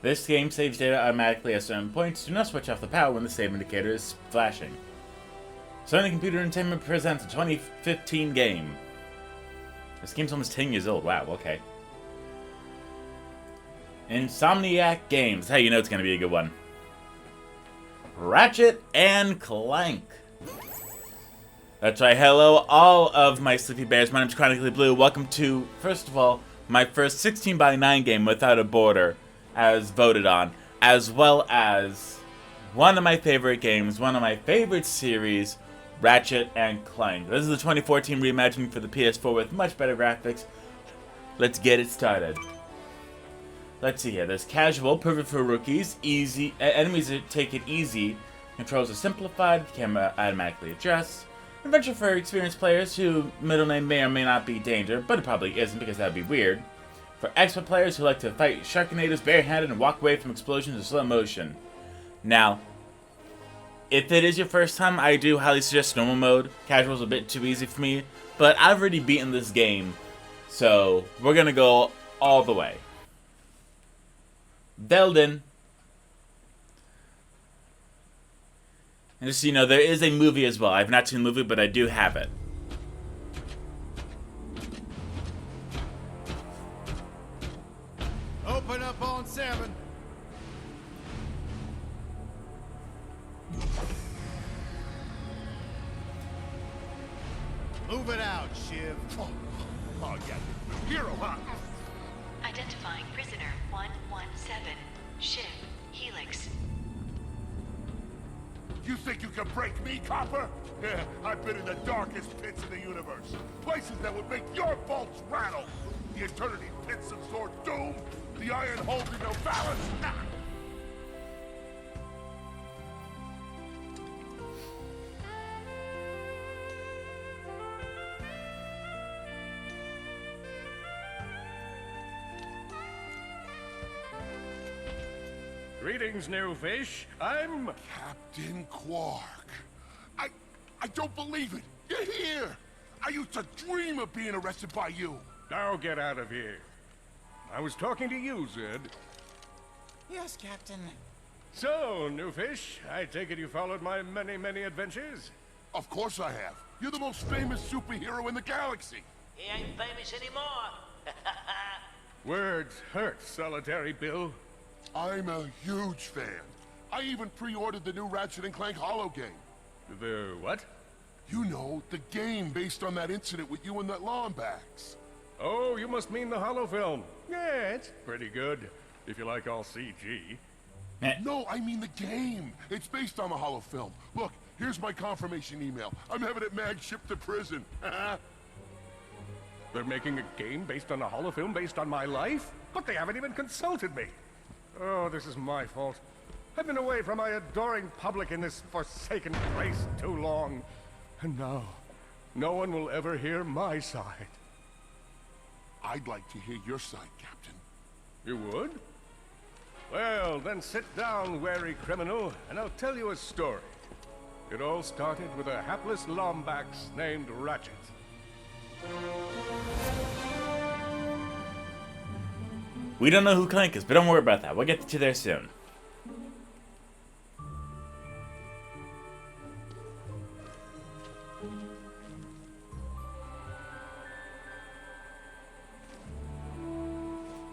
This game saves data automatically at certain points. Do not switch off the power when the save indicator is flashing. Sony Computer Entertainment presents a 2015 game. This game's almost 10 years old. Wow, okay. Insomniac Games. Hey, you know it's gonna be a good one. Ratchet and Clank. That's right, hello all of my sleepy bears. My name's Chronically Blue. Welcome to, first of all, my first 16:9 game without a border, as voted on, as well as one of my favorite games, one of my favorite series, Ratchet and Clank. This is the 2014 reimagining for the PS4 with much better graphics. Let's get it started. Let's see here. There's casual, perfect for rookies, easy, enemies that take it easy, controls are simplified, camera automatically adjusts, adventure for experienced players whose middle name may or may not be Danger, but it probably isn't because that would be weird. For expert players who like to fight Sharknadoes barehanded and walk away from explosions in slow motion. Now, if it is your first time, I do highly suggest normal mode. Casual's a bit too easy for me, but I've already beaten this game, so we're gonna go all the way. Velden. And just so you know, there is a movie as well. I've not seen the movie, but I do have it. Open up on 7. Move it out, Shiv. Oh yeah. Hero, huh? Identifying prisoner 117, Shiv, Helix. You think you can break me, copper? Yeah, I've been in the darkest pits of the universe. Places that would make your bolts rattle. The eternity pits of Sword Doom. The iron holding no balance. Ah! Greetings, new fish. I'm... Captain Quark. I don't believe it. You're here. I used to dream of being arrested by you. Now get out of here. I was talking to you, Zed. Yes, Captain. So, new fish, I take it you followed my many, many adventures? Of course I have. You're the most famous superhero in the galaxy. He ain't famous anymore. Words hurt, Solitary Bill. I'm a huge fan. I even pre-ordered the new Ratchet and Clank holo game. The what? You know, the game based on that incident with you and that Lombax. Oh, you must mean the holo film. Yeah, it's pretty good, if you like all CG. No, I mean the game. It's based on the holo film. Look, here's my confirmation email. I'm having it mag shipped to prison. They're making a game based on a holo film based on my life? But they haven't even consulted me. Oh, this is my fault. I've been away from my adoring public in this forsaken place too long. And now, no one will ever hear my side. I'd like to hear your side, Captain. You would? Well, then sit down, wary criminal, and I'll tell you a story. It all started with a hapless Lombax named Ratchet. We don't know who Clank is, but don't worry about that. We'll get to there soon.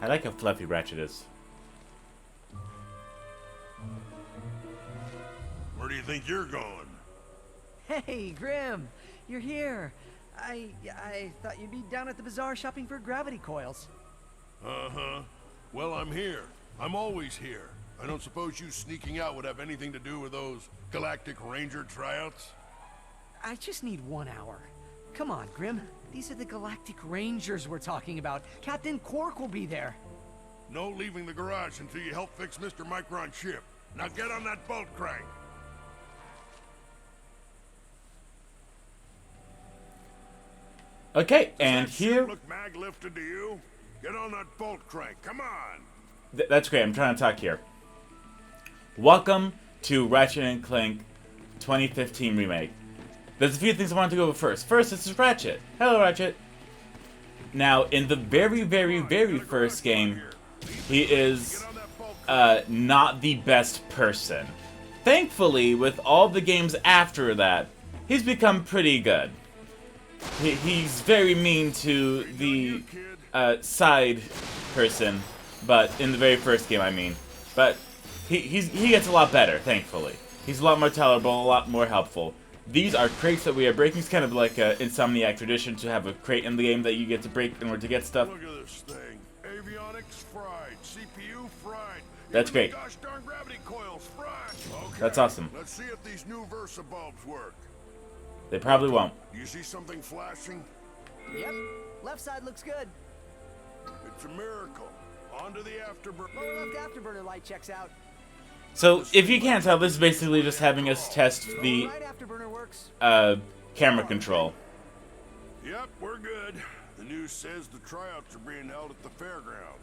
I like how fluffy Ratchet is. Where do you think you're going? Hey, Grim, you're here. I thought you'd be down at the bazaar shopping for gravity coils. Uh-huh. Well, I'm here. I'm always here. I don't suppose you sneaking out would have anything to do with those Galactic Ranger tryouts? I just need 1 hour. Come on, Grim. These are the Galactic Rangers we're talking about. Captain Quark will be there. No leaving the garage until you help fix Mr. Micron's ship. Now get on that bolt crank. Okay, and here... Look mag lifted to you? Get on that bolt crank, come on! That's great, I'm trying to talk here. Welcome to Ratchet and Clank 2015 Remake. There's a few things I wanted to go over first. First, this is Ratchet. Hello, Ratchet. Now, in the very, very, very first game, he is not the best person. Thankfully, with all the games after that, he's become pretty good. He's very mean to the side person, but in the very first game, I mean. But he gets a lot better, thankfully. He's a lot more tolerable, a lot more helpful. These are crates that we are breaking. It's kind of like an Insomniac tradition to have a crate in the game that you get to break in order to get stuff. Look at this thing. Avionics fried. CPU fried. That's Even the great. gosh darn gravity coils fried. Okay, That's awesome. Let's see if these new Versa bulbs work. They probably won't. Do you see something flashing? Yep. Left side looks good. It's a miracle. Onto the afterburner. Lower left afterburner light checks out. So, if you can't tell, this is basically just having us test the Right afterburner works. camera control. Yep, we're good. The news says the tryouts are being held at the fairgrounds.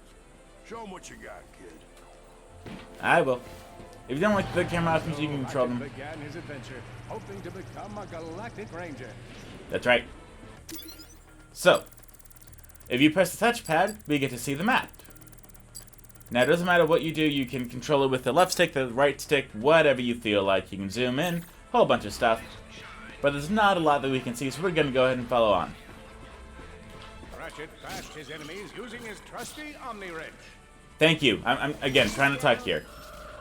Show them what you got, kid. I will. If you don't like the camera options, you can control them. Began his adventure, hoping to become a galactic ranger. That's right. So, if you press the touchpad, we get to see the map. Now, it doesn't matter what you do, you can control it with the left stick, the right stick, whatever you feel like. You can zoom in, a whole bunch of stuff. But there's not a lot that we can see, so we're going to go ahead and follow on. Ratchet bashed his enemies using his trusty Omni Wrench. Thank you. I'm again, trying to talk here.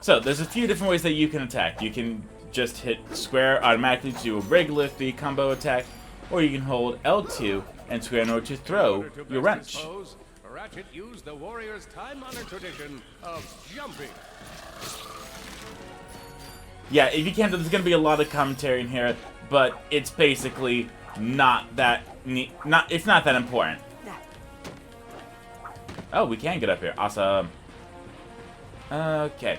So, there's a few different ways that you can attack. You can just hit square automatically to do a regular 3 combo attack, or you can hold L2 and square in order to throw your wrench. Ratchet used the warrior's time-honored tradition of jumping. Yeah, if you can't, there's going to be a lot of commentary in here, but it's basically not that it's not that important. Oh, we can get up here. Awesome. Okay.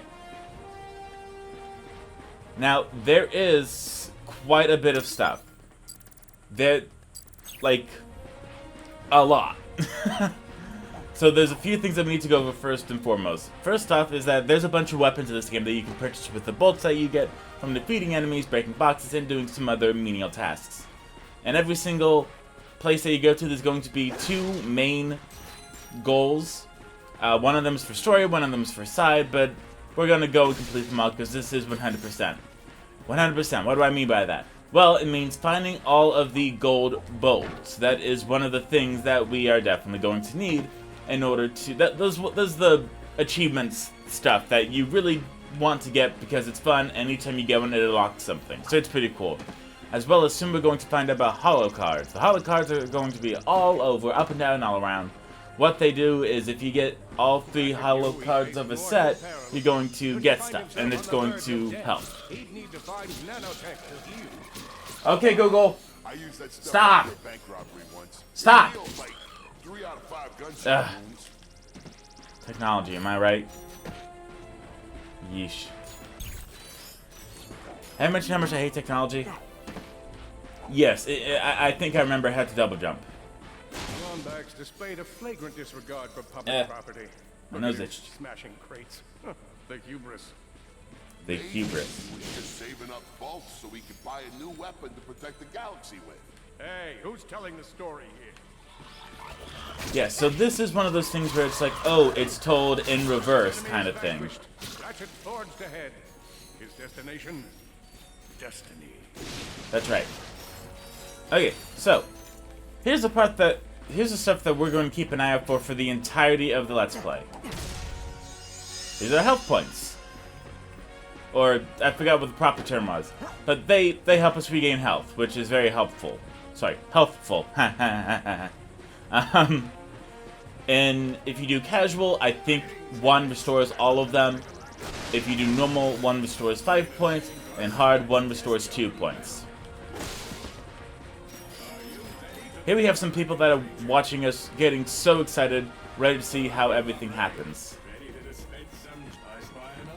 Now, there is quite a bit of stuff. There, like, a lot. So there's a few things that we need to go over first and foremost. First off is that there's a bunch of weapons in this game that you can purchase with the bolts that you get from defeating enemies, breaking boxes, and doing some other menial tasks. And every single place that you go to, there's going to be 2 main goals. One of them is for story, one of them is for side, but we're going to go and complete them all because this is 100%. 100%. What do I mean by that? Well, it means finding all of the gold bolts. That is one of the things that we are definitely going to need in order to... Those the achievements stuff that you really want to get because it's fun. Anytime you get one, it unlocks something. So it's pretty cool. As well as soon we're going to find out about holo cards. The holo cards are going to be all over, up and down, all around. What they do is if you get all 3 holo cards of a set, you're going to get stuff, and it's going to help. Okay, Google. I used that stuff Stop. after a bank robbery once. Stop. It healed, like, 3 out of 5 gunshot wounds. Technology, am I right? Yeesh. Have I mentioned how much I hate technology? Yes, I think I remember I had to double jump. Lombax displayed a flagrant disregard for public property. My nose itched. Smashing crates. The hubris. The hubris. He was just saving up bolts so he could buy a new weapon to protect the galaxy with. Hey, who's telling the story here? Yeah, so this is one of those things where it's like, oh, it's told in reverse kind of thing. Ratchet forged ahead. His destination? Destiny. That's right. Okay, so here's the stuff that we're going to keep an eye out for the entirety of the Let's Play. These are health points. Or, I forgot what the proper term was. But they help us regain health, which is very helpful. Sorry, healthful. And if you do casual, I think 1 restores all of them. If you do normal, 1 restores 5 points. And hard, 1 restores 2 points. Here we have some people that are watching us getting so excited, ready to see how everything happens.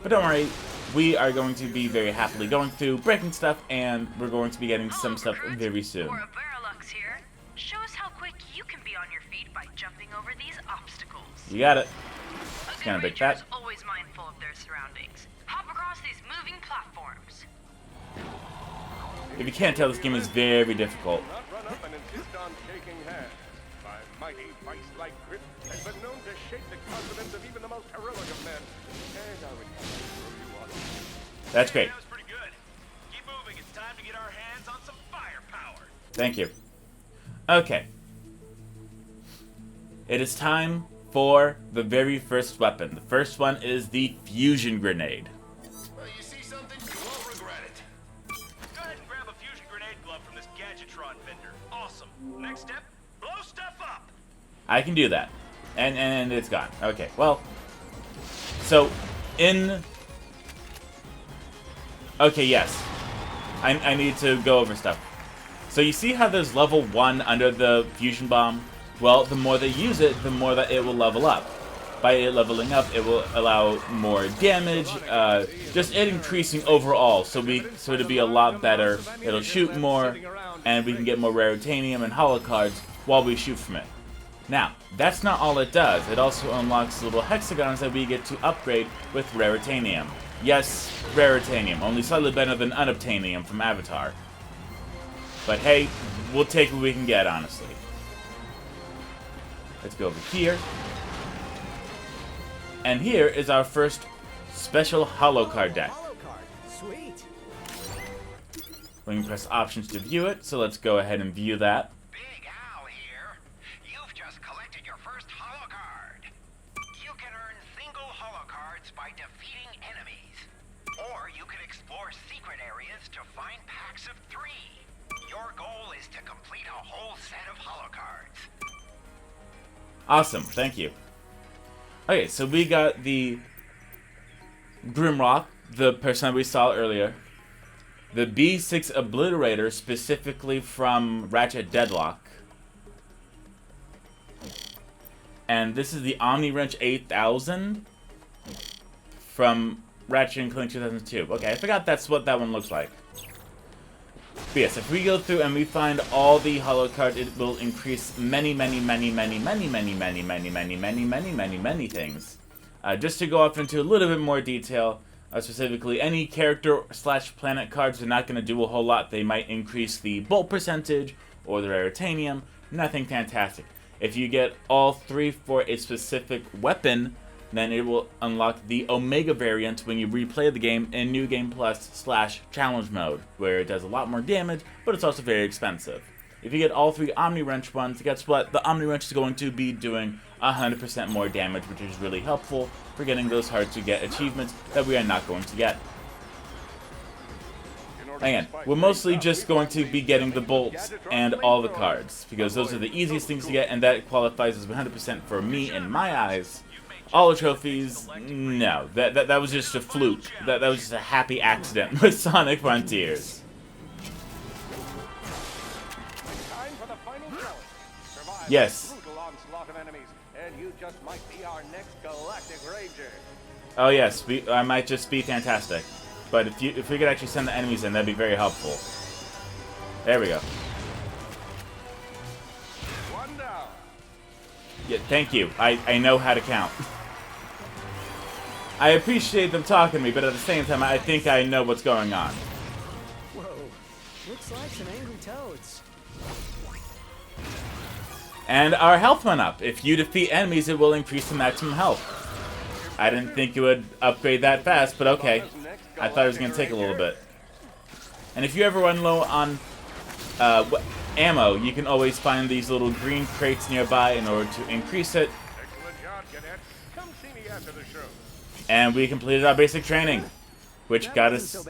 But don't worry, we are going to be very happily going through, breaking stuff, and we're going to be getting some stuff very soon. Here. Show us how quick you can be on your feet by jumping over these obstacles. You got it. A Kind of good big ranger fat. is always mindful of their surroundings. Hop across these moving platforms. If you can't tell, this game is very difficult. Not run up and insist on shaking hands. By mighty vice-like grip has been known to shake the confidence of even the most heroic of men. And I would throw you on. That's great. That was pretty good. Keep moving. It's time to get our hands on some firepower. Thank you. Okay. It is time for the very first weapon. The first one is the fusion grenade. Well, you see something, you won't regret it. Go ahead and grab a fusion grenade glove from this Gadgetron vendor. Awesome. Next step, blow stuff up. I can do that. And it's gone. Okay, well. So, okay, yes. I need to go over stuff. So you see how there's level 1 under the fusion bomb? Well, the more they use it, the more that it will level up. By it leveling up, it will allow more damage, just it increasing overall, so it'll be a lot better. It'll shoot more, and we can get more raritanium and holocards while we shoot from it. Now, that's not all it does. It also unlocks little hexagons that we get to upgrade with raritanium. Yes, raritanium, only slightly better than unobtainium from Avatar. But hey, we'll take what we can get, honestly. Let's go over here. And here is our first special holo card deck. Sweet. We can press options to view it, so let's go ahead and view that. Big Al here. You've just collected your first holo card. You can earn single holo cards by defeating enemies. Or you can explore secret areas to find packs of 3. Your goal is to complete a whole set of holo cards. Awesome, thank you. Okay, so we got the Grimrock, the person that we saw earlier. The B6 Obliterator, specifically from Ratchet Deadlock. And this is the Omni Wrench 8000 from Ratchet and Clank 2002. Okay, I forgot that's what that one looks like. But yes, if we go through and we find all the holo cards, it will increase many things. Just to go off into a little bit more detail, specifically, any character / planet cards are not going to do a whole lot. They might increase the bolt percentage or the raritanium. Nothing fantastic. If you get all 3 for a specific weapon, then it will unlock the Omega variant when you replay the game in New Game Plus / Challenge mode, where it does a lot more damage, but it's also very expensive. If you get all 3 Omni Wrench ones, guess what? The Omni Wrench is going to be doing 100% more damage, which is really helpful for getting those hard to get achievements that we are not going to get. Again, we're mostly just going to be getting the bolts and all the cards, because those are the easiest things to get, and that qualifies as 100% for me in my eyes. All the trophies, no. That was just a fluke. That was just a happy accident with Sonic Frontiers. Yes. Oh yes, I might just be fantastic. But if we could actually send the enemies in, that'd be very helpful. There we go. Yeah, thank you. I know how to count. I appreciate them talking to me, but at the same time, I think I know what's going on. Whoa, looks like some angry toads. And our health went up. If you defeat enemies, it will increase the maximum health. I didn't think it would upgrade that fast, but okay. I thought it was going to take a little bit. And if you ever run low on ammo, you can always find these little green crates nearby in order to increase it. Excellent job, cadet. Come see me after the show. And we completed our basic training, which got us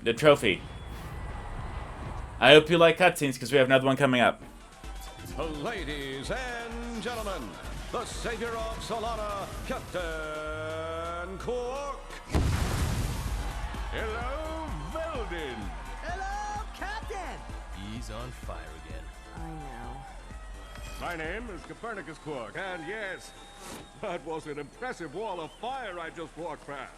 a trophy. I hope you like cutscenes, because we have another one coming up. Ladies and gentlemen, the savior of Solana, Captain Quark. Hello, Veldin. Hello, Captain! He's on fire again. I know. My name is Copernicus Quark, and yes, that was an impressive wall of fire I just walked past.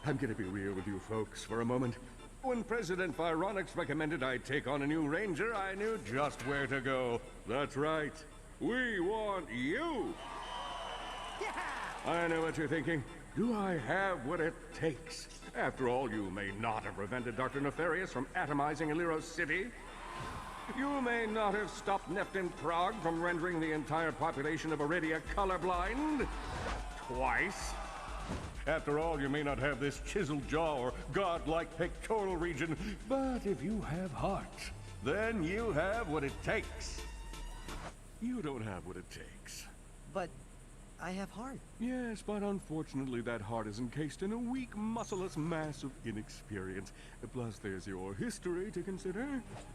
I'm gonna be real with you folks for a moment. When President Vironix recommended I take on a new ranger, I knew just where to go. That's right. We want you! Yeah! I know what you're thinking. Do I have what it takes? After all, you may not have prevented Dr. Nefarious from atomizing Aliro's city. You may not have stopped Neptune Prague from rendering the entire population of Iridia colorblind. Twice. After all, you may not have this chiseled jaw or godlike pectoral region, but if you have heart, then you have what it takes. You don't have what it takes. But I have heart. Yes, but unfortunately that heart is encased in a weak, muscleless mass of inexperience. Plus, there's your history to consider.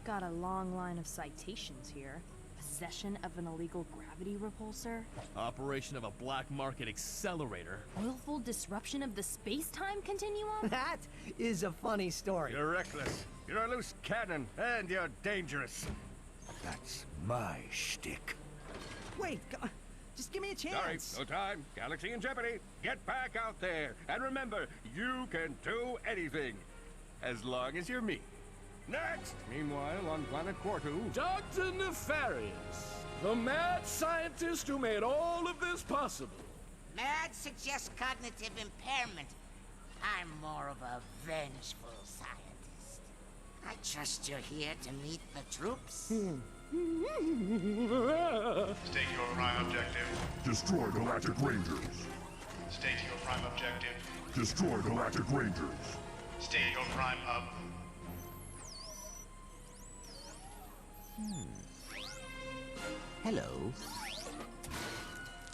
Got a long line of citations here. Possession of an illegal gravity repulsor. Operation of a black market accelerator. Willful disruption of the space-time continuum? That is a funny story. You're reckless. You're a loose cannon, and you're dangerous. That's my shtick. Wait, just give me a chance. Sorry, no time. Galaxy in jeopardy. Get back out there. And remember, you can do anything. As long as you're me. Next! Meanwhile, on planet Quartu... Dr. Nefarious, the mad scientist who made all of this possible. Mad suggests cognitive impairment. I'm more of a vengeful scientist. I trust you're here to meet the troops. State your prime objective. Destroy Galactic Rangers. State your prime objective. Destroy Galactic Rangers. State your prime hub. Hello.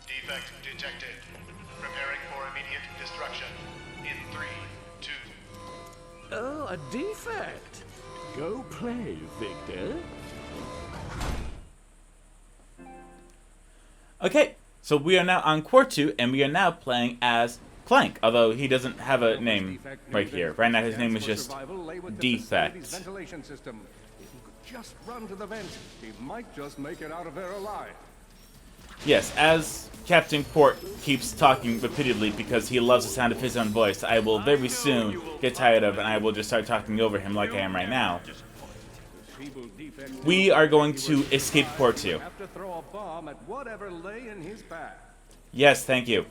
Defect detected. Preparing for immediate destruction. In 3, 2. Oh, a defect. Go play, Victor. Okay, so we are now on Quartu, and we are now playing as Clank, although he doesn't have a name right here. Right now his name is just Defect. Ventilation system. If he could just run to the vent, he might just make it out of there alive. Yes, as Captain Quark keeps talking repeatedly because he loves the sound of his own voice, I will very soon get tired of it, and I will just start talking over him like I am right now. We are going to escape Quartu. Have to throw a bomb at whatever lay in his path. Yes, thank you.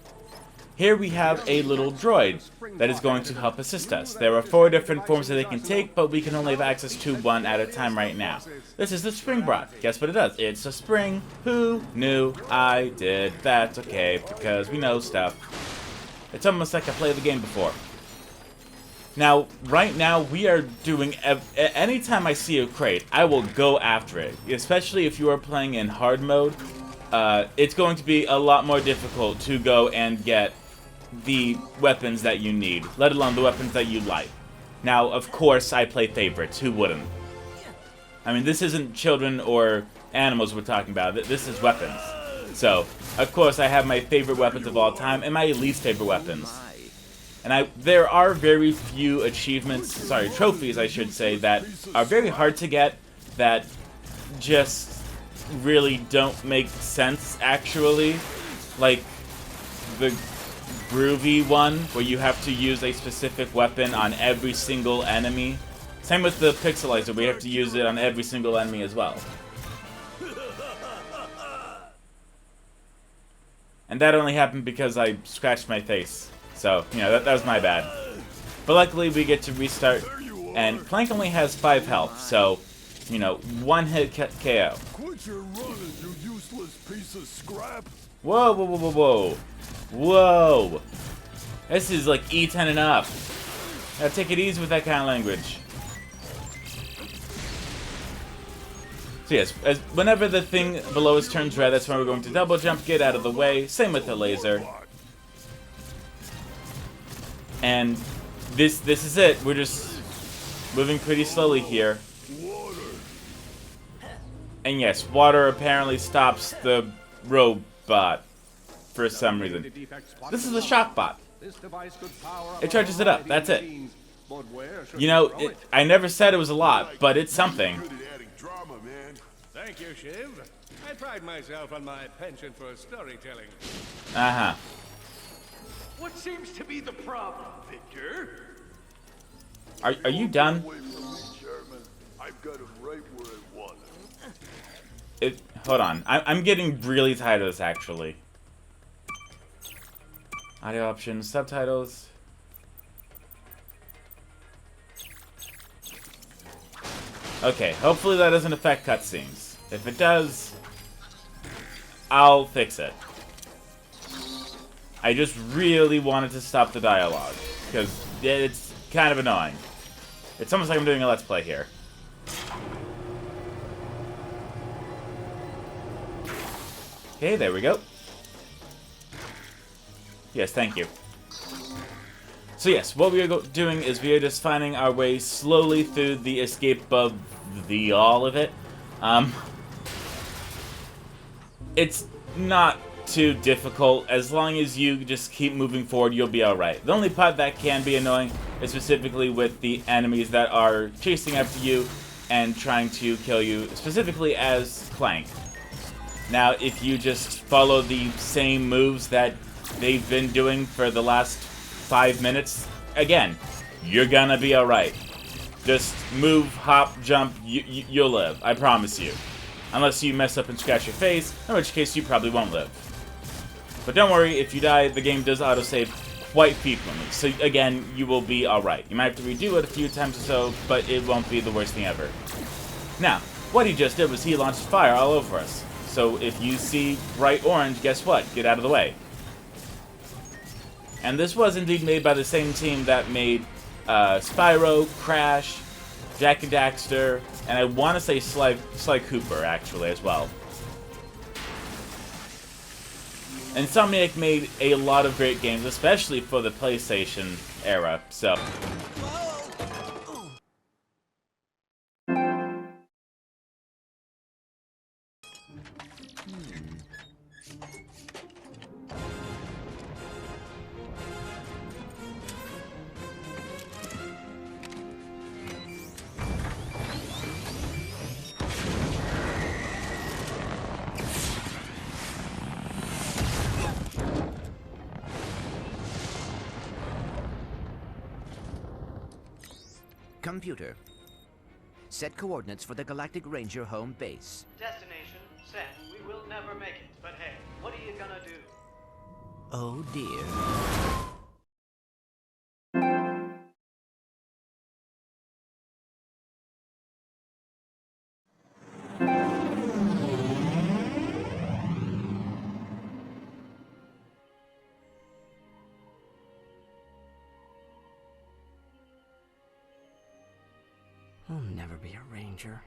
Here we have a little droid that is going to help assist us. There are 4 different forms that they can take, but we can only have access to 1 at a time right now. This is the spring bot. Guess what it does? It's a spring. Who knew? I did. That's okay, because we know stuff. It's almost like I played the game before. Now, right now, we are doing... anytime I see a crate, I will go after it. Especially if you are playing in hard mode. It's going to be a lot more difficult to go and get the weapons that you need, let alone the weapons that you like. Now, of course, I play favorites. Who wouldn't? I mean, this isn't children or animals we're talking about. This is weapons. So, of course, I have my favorite weapons of all time and my least favorite weapons. And there are very few achievements, trophies, I should say, that are very hard to get, that just really don't make sense, actually. Like the groovy one, where you have to use a specific weapon on every single enemy. Same with the pixelizer, we have to use it on every single enemy as well. And that only happened because I scratched my face. So, you know, that was my bad. But luckily we get to restart, and Clank only has 5 health, so, you know, 1 hit KO. Quit your running, you useless piece of scrap. Whoa, whoa, whoa, whoa, whoa. Whoa. This is like E10 and up. Gotta take it easy with that kind of language. So yes, whenever the thing below us turns red, that's when we're going to double jump, get out of the way. Same with the laser. And this is it. We're just moving pretty slowly here. And yes, water apparently stops the robot for some reason. This is the shock bot. It charges it up. That's it. You know, I never said it was a lot, but it's something. Thank you, Shiv. I pride myself on my penchant for storytelling. Uh-huh. What seems to be the problem, Victor? Are you done? I've got him right where I want him. Hold on. I'm getting really tired of this, actually. Audio options, subtitles. Okay, hopefully that doesn't affect cutscenes. If it does, I'll fix it. I just really wanted to stop the dialogue, because it's kind of annoying. It's almost like I'm doing a Let's Play here. Okay, there we go. Yes, thank you. So yes, what we are doing is we are just finding our way slowly through the escape of all of it. It's not too difficult. As long as you just keep moving forward, you'll be alright. The only part that can be annoying is specifically with the enemies that are chasing after you and trying to kill you, specifically as Clank. Now, if you just follow the same moves that they've been doing for the last 5 minutes, again, you're gonna be alright. Just move, hop, jump, you'll live. I promise you. Unless you mess up and scratch your face, in which case you probably won't live. But don't worry, if you die, the game does autosave quite frequently. So again, you will be alright. You might have to redo it a few times or so, but it won't be the worst thing ever. Now, what he just did was he launched fire all over us. So if you see bright orange, guess what? Get out of the way. And this was indeed made by the same team that made Spyro, Crash, Jak and Daxter, and I want to say Sly Cooper, actually, as well. Insomniac made a lot of great games, especially for the PlayStation era, so... Computer, set coordinates for the Galactic Ranger home base. Destination set. We will never make it, but hey, what are you gonna do? Oh dear. I'll never be a ranger.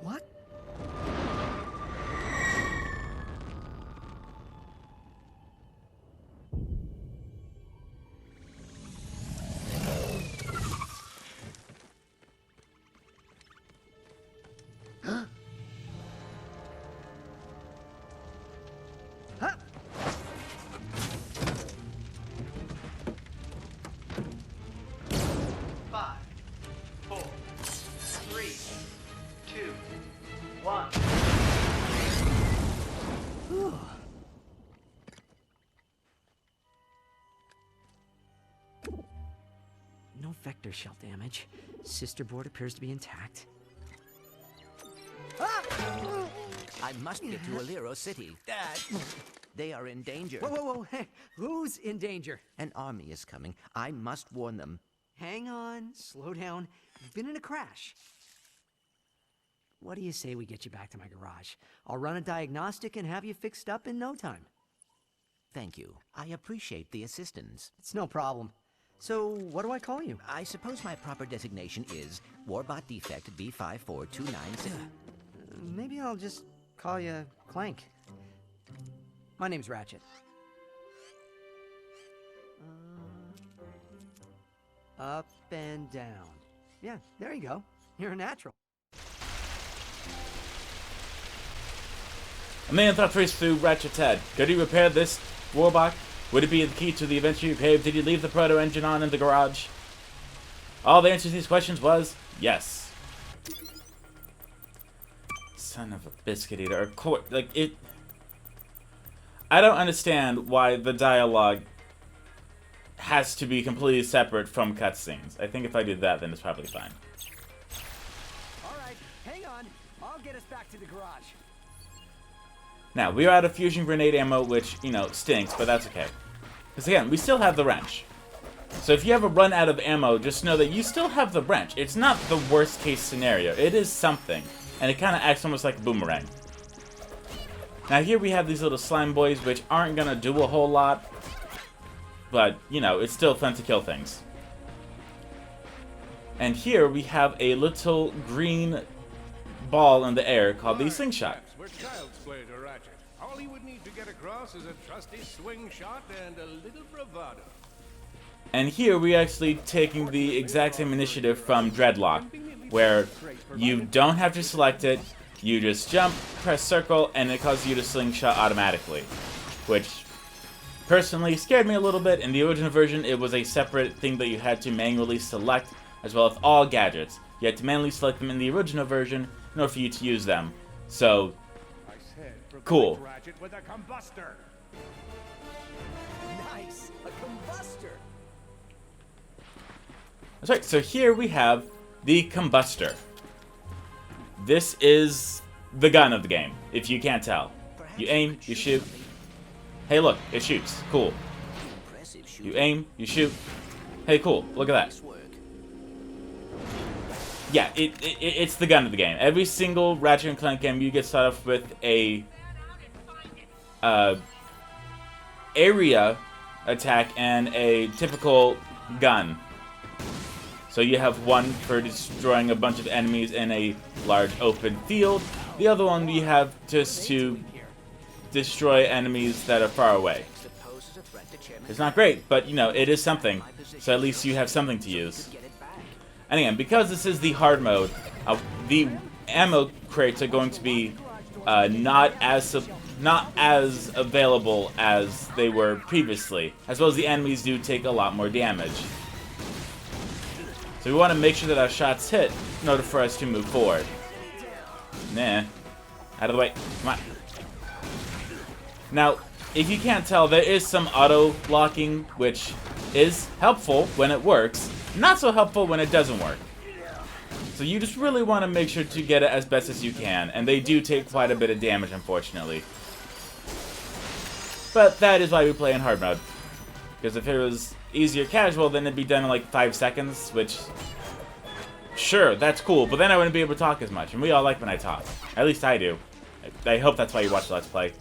What? No vector shell damage. Sister board appears to be intact. I must get to Alero City. Dad! They are in danger. Whoa, whoa, whoa. Hey, who's in danger? An army is coming. I must warn them. Hang on. Slow down. You've been in a crash. What do you say we get you back to my garage? I'll run a diagnostic and have you fixed up in no time. Thank you. I appreciate the assistance. It's no problem. So, what do I call you? I suppose my proper designation is Warbot Defect B54296. Maybe I'll just call you Clank. My name's Ratchet. Up and down. Yeah, there you go. You're a natural. A million thoughts race through Ratchet's head. Could he repair this Warbot? Would it be the key to the adventure he paved? Did he leave the proto-engine on in the garage? All the answers to these questions was yes. Son of a biscuit eater. Of course, like, it... I don't understand why the dialogue has to be completely separate from cutscenes. I think if I do that, then it's probably fine. Alright, hang on. I'll get us back to the garage. Now, we are out of fusion grenade ammo, which, you know, stinks, but that's okay. Because again, we still have the wrench. So if you ever run out of ammo, just know that you still have the wrench. It's not the worst case scenario. It is something. And it kind of acts almost like a boomerang. Now here we have these little slime boys, which aren't going to do a whole lot. But, you know, it's still fun to kill things. And here we have a little green ball in the air called the slingshot. We're child's play to Ratchet. All he would need to get across is a trusty swing shot and a little bravado. And here we're actually taking the exact same initiative from Dreadlock, where you don't have to select it, you just jump, press circle, and it causes you to slingshot automatically. Which, personally, scared me a little bit. In the original version, it was a separate thing that you had to manually select, as well as all gadgets. You had to manually select them in the original version in order for you to use them. So, cool. Ratchet with a combustor. Nice, a combustor. That's right, so here we have the combustor. This is the gun of the game, if you can't tell. You aim, you shoot. Hey look, it shoots. Cool. You aim, you shoot. Hey cool, look at that. Yeah, it's the gun of the game. Every single Ratchet and Clank game, you get started off with a area attack and a typical gun. So you have one for destroying a bunch of enemies in a large open field. The other one you have just to destroy enemies that are far away. It's not great, but you know, it is something. So at least you have something to use. And again, because this is the hard mode, the ammo crates are going to be not as available as they were previously, as well as the enemies do take a lot more damage. So we want to make sure that our shots hit in order for us to move forward. Nah. Out of the way. Come on. Now, if you can't tell, there is some auto-locking, which is helpful when it works, not so helpful when it doesn't work. So you just really want to make sure to get it as best as you can, and they do take quite a bit of damage, unfortunately. But that is why we play in hard mode. Because if it was easier casual, then it'd be done in like 5 seconds, which, sure, that's cool, but then I wouldn't be able to talk as much, and we all like when I talk. At least I do. I hope that's why you watch the Let's Play.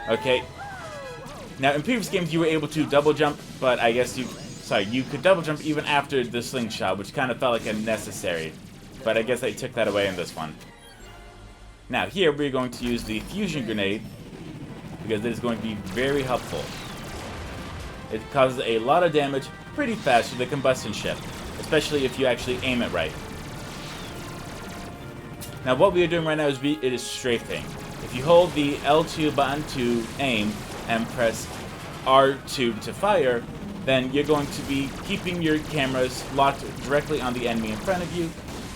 Okay. Now, in previous games, you were able to double jump, but I guess you could double jump even after the slingshot, which kind of felt like unnecessary. But I guess they took that away in this one. Now, here we're going to use the fusion grenade, because it is going to be very helpful. It causes a lot of damage pretty fast to the combustion ship, especially if you actually aim it right. Now what we are doing right now is it is strafing. If you hold the L2 button to aim and press R2 to fire, then you're going to be keeping your cameras locked directly on the enemy in front of you,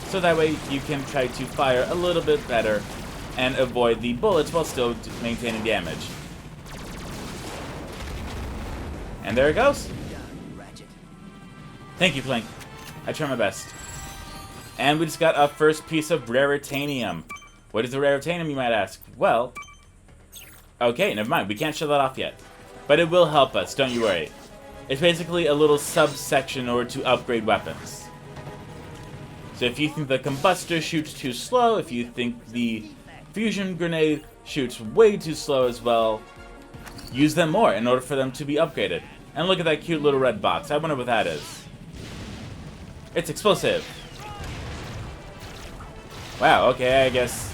so that way you can try to fire a little bit better and avoid the bullets while still maintaining damage. And there it goes. Thank you, Clank. I try my best. And we just got our first piece of raritanium. What is the raritanium, you might ask? Well, okay, never mind. We can't show that off yet. But it will help us, don't you worry. It's basically a little subsection in order to upgrade weapons. So if you think the combustor shoots too slow, if you think the fusion grenade shoots way too slow as well, use them more in order for them to be upgraded. And look at that cute little red box. I wonder what that is. It's explosive. Wow, okay, I guess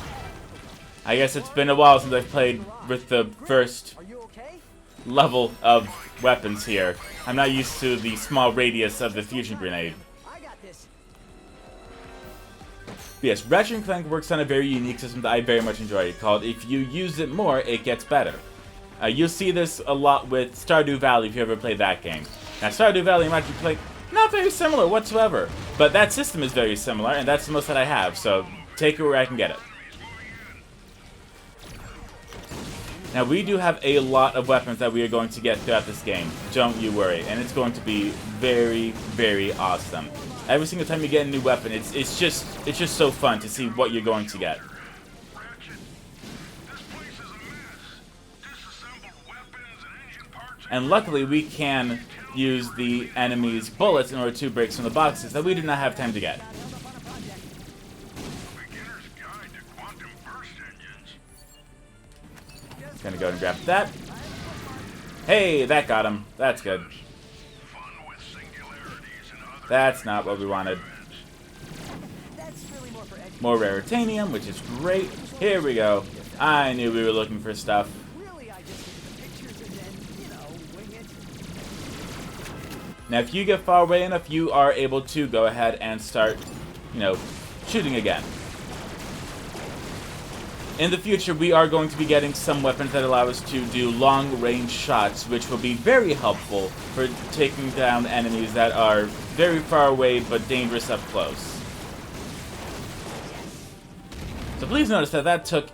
it's been a while since I've played with the first level of weapons here. I'm not used to the small radius of the fusion grenade. But yes, Ratchet and Clank works on a very unique system that I very much enjoy, called if you use it more, it gets better. You'll see this a lot with Stardew Valley if you ever played that game. Now, Stardew Valley and Ratchet and Clank, not very similar whatsoever, but that system is very similar, and that's the most that I have, so take it where I can get it. Now, we do have a lot of weapons that we are going to get throughout this game, don't you worry, and it's going to be very, very awesome. Every single time you get a new weapon, it's just so fun to see what you're going to get. And luckily, we can use the enemy's bullets in order to break some of the boxes that we do not have time to get. Gonna go and grab that. Hey, that got him. That's good. That's not what we wanted. More raritanium, which is great. Here we go. I knew we were looking for stuff. Now, if you get far away enough, you are able to go ahead and start, shooting again. In the future, we are going to be getting some weapons that allow us to do long-range shots, which will be very helpful for taking down enemies that are very far away but dangerous up close. So please notice that that took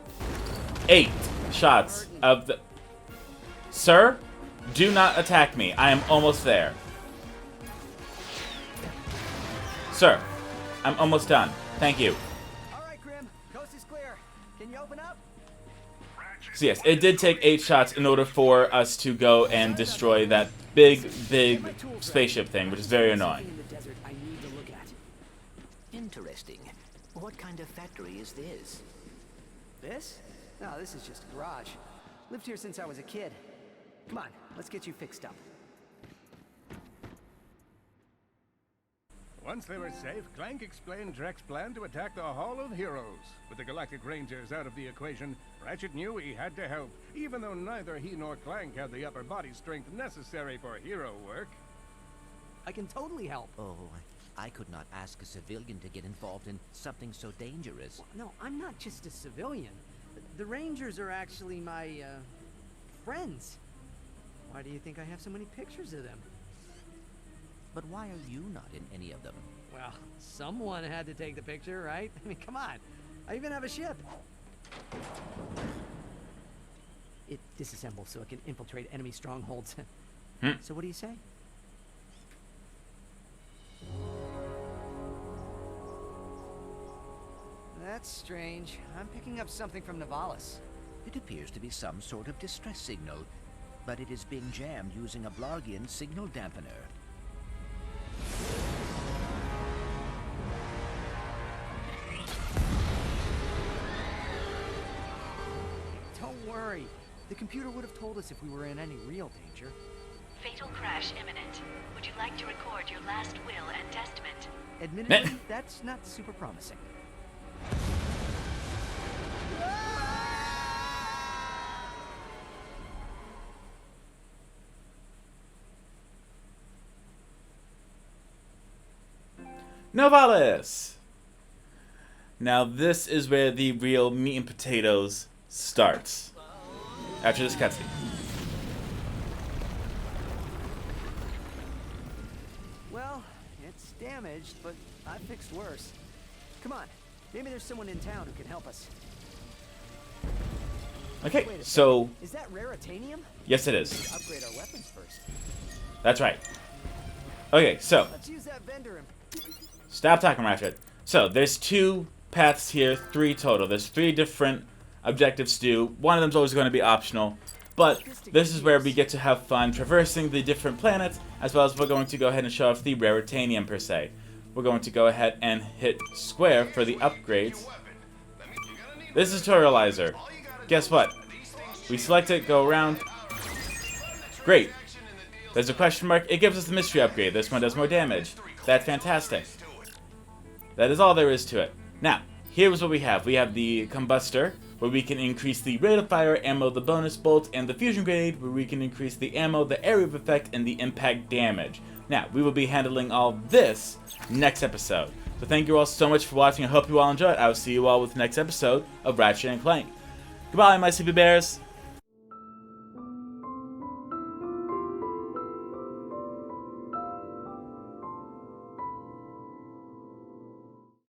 8 shots of the... Sir, do not attack me. I am almost there. Sir, I'm almost done. Thank you. So yes, it did take 8 shots in order for us to go and destroy that big spaceship thing, which is very annoying. Interesting. What kind of factory is this? This? No, this is just a garage. Lived here since I was a kid. Come on, let's get you fixed up. Once they were safe, Clank explained Drek's plan to attack the Hall of Heroes. With the Galactic Rangers out of the equation, Ratchet knew he had to help, even though neither he nor Clank had the upper body strength necessary for hero work. I can totally help. Oh, I could not ask a civilian to get involved in something so dangerous. No, I'm not just a civilian. The Rangers are actually my, friends. Why do you think I have so many pictures of them? But why are you not in any of them? Well, someone had to take the picture, right? I mean, come on. I even have a ship. It disassembles so it can infiltrate enemy strongholds. So what do you say? That's strange. I'm picking up something from Navalis. It appears to be some sort of distress signal, but it is being jammed using a Blargian signal dampener. Don't worry. The computer would have told us if we were in any real danger. Fatal crash imminent. Would you like to record your last will and testament? Admittedly, that's not super promising. Novalis! Now this is where the real meat and potatoes starts. After this cutscene. Well, it's damaged, but I fixed worse. Come on, maybe there's someone in town who can help us. Okay, so... Is that raritanium? Yes, it is. Let's upgrade our weapons first. That's right. Okay, so... Let's use that vendor and... Stop talking, Ratchet. So, there's 2 paths here, 3 total. There's 3 different objectives to do. One of them's always going to be optional. But this is where we get to have fun traversing the different planets, as well as we're going to go ahead and show off the raritanium per se. We're going to go ahead and hit square for the upgrades. This is Tutorializer. Guess what? We select it, go around. Great. There's a question mark. It gives us the mystery upgrade. This one does more damage. That's fantastic. That is all there is to it. Now, here's what we have. We have the combustor, where we can increase the rate of fire, ammo, the bonus bolt, and the fusion grenade, where we can increase the ammo, the area of effect, and the impact damage. Now, we will be handling all this next episode. So thank you all so much for watching. I hope you all enjoyed. I will see you all with the next episode of Ratchet and Clank. Goodbye, my sleepy bears.